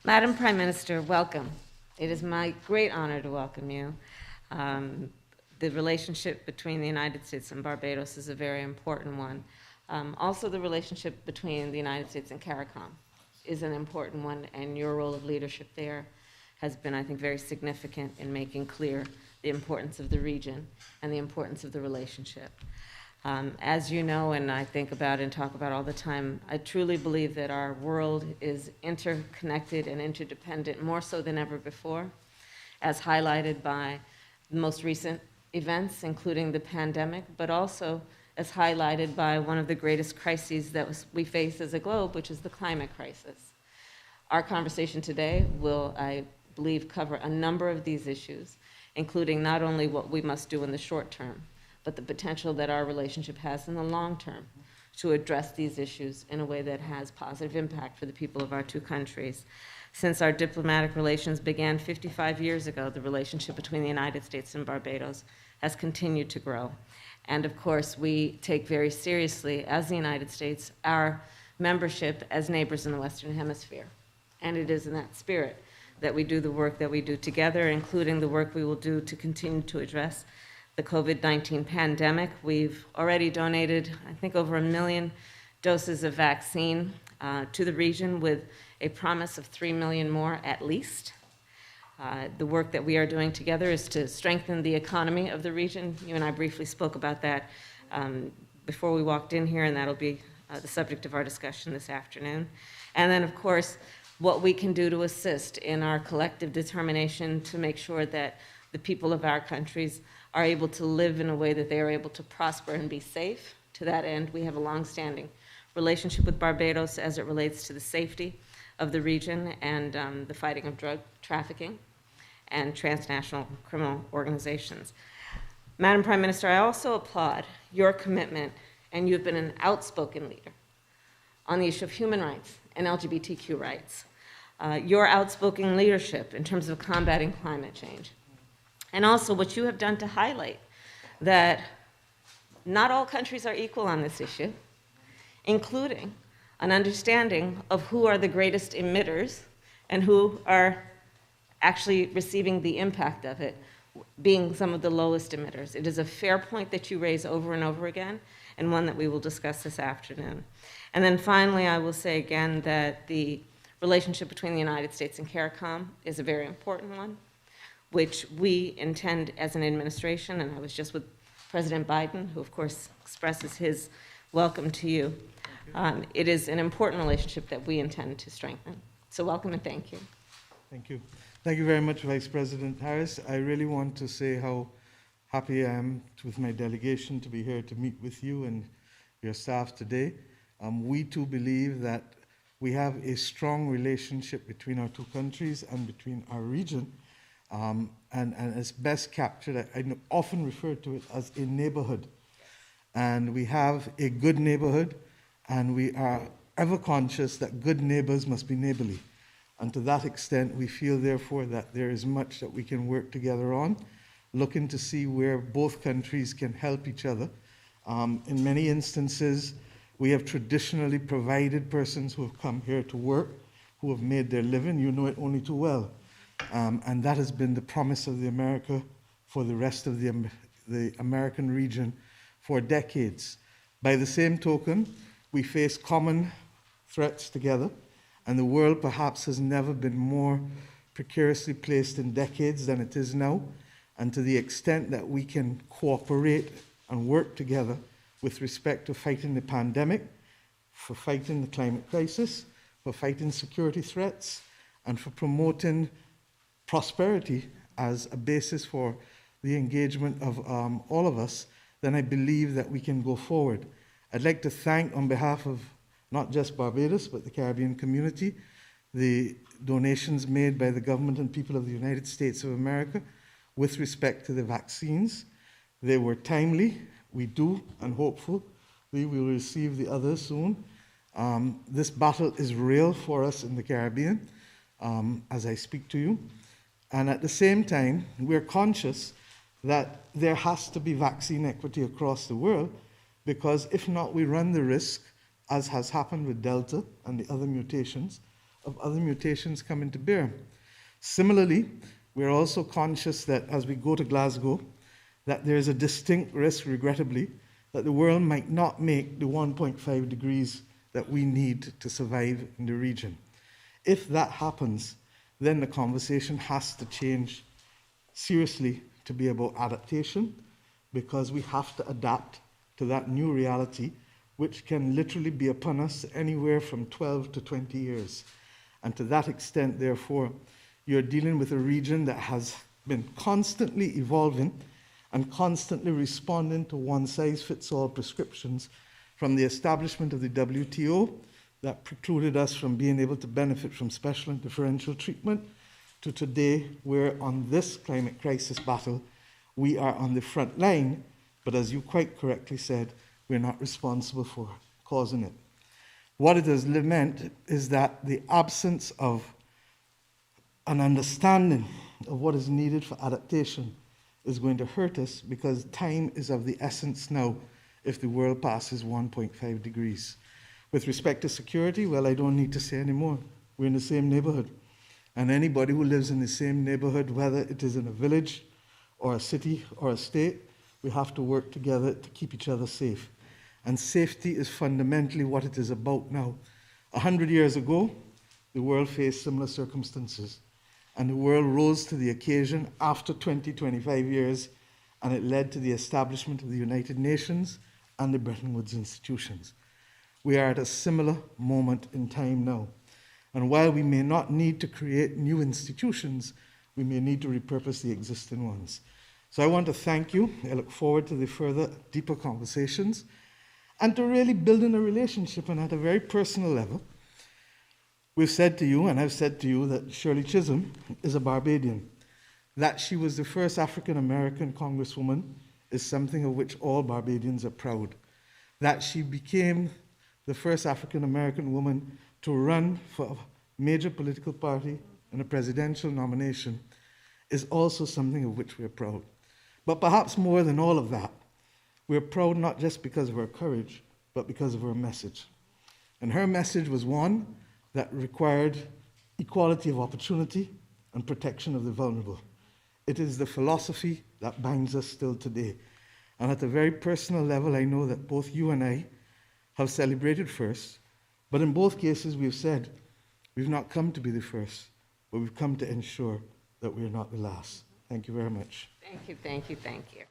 Madam Prime Minister, welcome. It is my great honor to welcome you. The relationship between the United States and Barbados is a very important one. Also, the relationship between the United States and CARICOM is an important one, and your role of leadership there has been, I think, very significant in making clear the importance of the region and the importance of the relationship. As you know, and I think about and talk about all the time, I truly believe that our world is interconnected and interdependent more so than ever before, as highlighted by the most recent events, including the pandemic, but also as highlighted by one of the greatest crises that we face as a globe, which is the climate crisis. Our conversation today will, I believe, cover a number of these issues, including not only what we must do in the short term, but the potential that our relationship has in the long term to address these issues in a way that has positive impact for the people of our two countries. Since our diplomatic relations began 55 years ago, the relationship between the United States and Barbados has continued to grow. And of course, we take very seriously, as the United States, our membership as neighbors in the Western Hemisphere. And it is in that spirit that we do the work that we do together, including the work we will do to continue to address the COVID-19 pandemic. We've already donated, I think, over 1 million doses of vaccine to the region, with a promise of 3 million more at least. The work that we are doing together is to strengthen the economy of the region. You and I briefly spoke about that before we walked in here, and that'll be the subject of our discussion this afternoon. And then, of course, what we can do to assist in our collective determination to make sure that the people of our countries are able to live in a way that they are able to prosper and be safe. To that end, we have a long-standing relationship with Barbados as it relates to the safety of the region and the fighting of drug trafficking and transnational criminal organizations. Madam Prime Minister, I also applaud your commitment, and you've been an outspoken leader on the issue of human rights and LGBTQ rights. Your outspoken leadership in terms of combating climate change. And also what you have done to highlight that not all countries are equal on this issue, including an understanding of who are the greatest emitters and who are actually receiving the impact of it, being some of the lowest emitters. It is a fair point that you raise over and over again, and one that we will discuss this afternoon. And then finally, I will say again that the relationship between the United States and CARICOM is a very important one, which we intend as an administration, and I was just with President Biden, who of course expresses his welcome to you. It is an important relationship that we intend to strengthen. So welcome and thank you. Thank you. Thank you very much, Vice President Harris. I really want to say how happy I am with my delegation to be here to meet with you and your staff today. We too believe that we have a strong relationship between our two countries and between our region. And it's best captured, I often refer to it as a neighborhood. And we have a good neighborhood, and we are ever conscious that good neighbors must be neighborly. And to that extent, we feel, therefore, that there is much that we can work together on, looking to see where both countries can help each other. In many instances, we have traditionally provided persons who have come here to work, who have made their living. You know it only too well. And that has been the promise of the America for the rest of the American region for decades. By the same token, we face common threats together, and the world perhaps has never been more precariously placed in decades than it is now. And to the extent that we can cooperate and work together with respect to fighting the pandemic, for fighting the climate crisis, for fighting security threats, and for promoting prosperity as a basis for the engagement of all of us, then I believe that we can go forward. I'd like to thank, on behalf of not just Barbados, but the Caribbean community, the donations made by the government and people of the United States of America with respect to the vaccines. They were timely. We do, and hopeful, we will receive the others soon. This battle is real for us in the Caribbean, as I speak to you. And at the same time, we're conscious that there has to be vaccine equity across the world, because if not, we run the risk, as has happened with Delta and the other mutations, of other mutations coming to bear. Similarly, we're also conscious that as we go to Glasgow, that there is a distinct risk, regrettably, that the world might not make the 1.5 degrees that we need to survive in the region. If that happens, then the conversation has to change seriously to be about adaptation, because we have to adapt to that new reality, which can literally be upon us anywhere from 12 to 20 years. And to that extent, therefore, you're dealing with a region that has been constantly evolving and constantly responding to one-size-fits-all prescriptions, from the establishment of the WTO that precluded us from being able to benefit from special and differential treatment, to today, where on this climate crisis battle, we are on the front line, but as you quite correctly said, we're not responsible for causing it. What it has meant is that the absence of an understanding of what is needed for adaptation is going to hurt us, because time is of the essence now if the world passes 1.5 degrees. With respect to security, well, I don't need to say anymore. We're in the same neighborhood. And anybody who lives in the same neighborhood, whether it is in a village or a city or a state, we have to work together to keep each other safe. And safety is fundamentally what it is about now. 100 years ago, the world faced similar circumstances. And the world rose to the occasion after 20, 25 years, and it led to the establishment of the United Nations and the Bretton Woods institutions. We are at a similar moment in time now. And while we may not need to create new institutions, we may need to repurpose the existing ones. So I want to thank you. I look forward to the further, deeper conversations, and to really building a relationship. And at a very personal level, we've said to you, and I've said to you, that Shirley Chisholm is a Barbadian. That she was the first African-American congresswoman is something of which all Barbadians are proud. That she became the first African-American woman to run for a major political party in a presidential nomination is also something of which we're proud. But perhaps more than all of that, we're proud not just because of her courage, but because of her message. And her message was one that required equality of opportunity and protection of the vulnerable. It is the philosophy that binds us still today. And at a very personal level, I know that both you and I have celebrated first, but in both cases we've said, we've not come to be the first, but we've come to ensure that we're not the last. Thank you very much. Thank you, thank you, thank you.